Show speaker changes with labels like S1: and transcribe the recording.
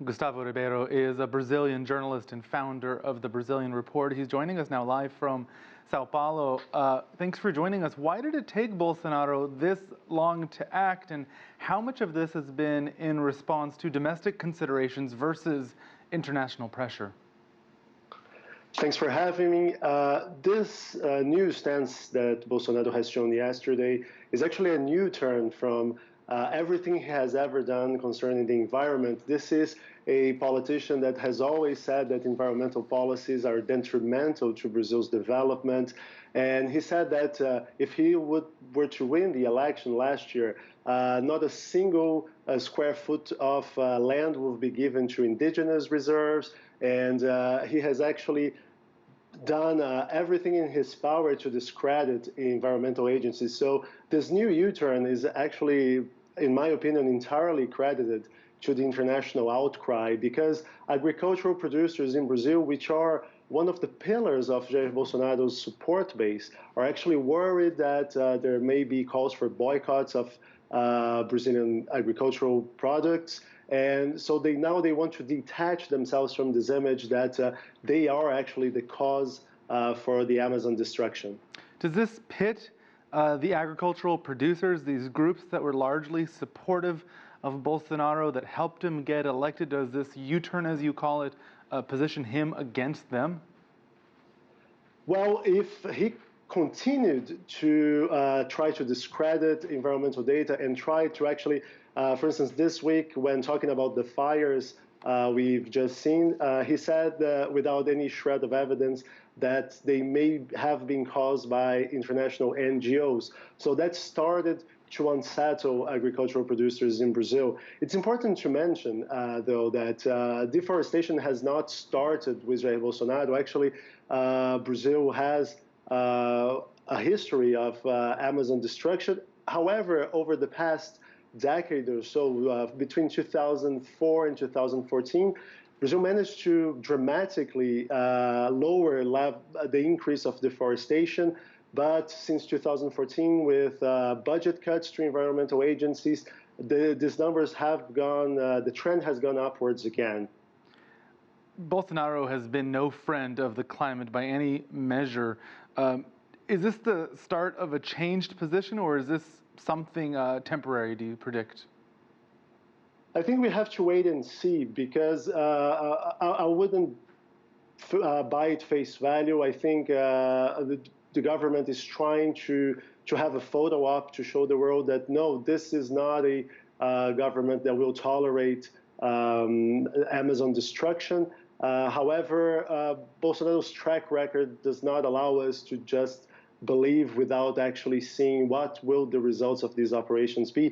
S1: Gustavo Ribeiro is a Brazilian journalist and founder of the Brazilian Report. He's joining us now live from Sao Paulo. Thanks for joining us. Why did it take Bolsonaro this long to act, and how much of this has been in response to domestic considerations versus international pressure?
S2: Thanks for having me. This new stance that Bolsonaro has shown yesterday is actually a new turn from everything he has ever done concerning the environment. This is a politician that has always said that environmental policies are detrimental to Brazil's development. And he said that if he were to win the election last year, not a single square foot of land will be given to indigenous reserves. And he has actually done everything in his power to discredit environmental agencies. So this new U-turn is actually, in my opinion, entirely credited to the international outcry, because agricultural producers in Brazil, which are one of the pillars of Jair Bolsonaro's support base, are actually worried that there may be calls for boycotts of Brazilian agricultural products. And so they want to detach themselves from this image that they are actually the cause for the Amazon destruction.
S1: Does this pit the agricultural producers, these groups that were largely supportive of Bolsonaro, that helped him get elected? Does this U-turn, as you call it, position him against them?
S2: Well, if he continued to try to discredit environmental data and try to actually, for instance, this week when talking about the fires we've just seen, he said without any shred of evidence that they may have been caused by international NGOs. So that started to unsettle agricultural producers in Brazil. It's important to mention, though, that deforestation has not started with Jair Bolsonaro. Actually, Brazil has a history of Amazon destruction. However, over the past decade or so, between 2004 and 2014, Brazil managed to dramatically lower the increase of deforestation. But since 2014, with budget cuts to environmental agencies, these numbers have gone, the trend has gone upwards again.
S1: Bolsonaro has been no friend of the climate by any measure. Is this the start of a changed position, or is this something temporary, do you predict?
S2: I think we have to wait and see, because I wouldn't buy it face value. I think the government is trying to have a photo op to show the world that, no, this is not a government that will tolerate Amazon destruction. However, Bolsonaro's track record does not allow us to just believe without actually seeing what will the results of these operations be.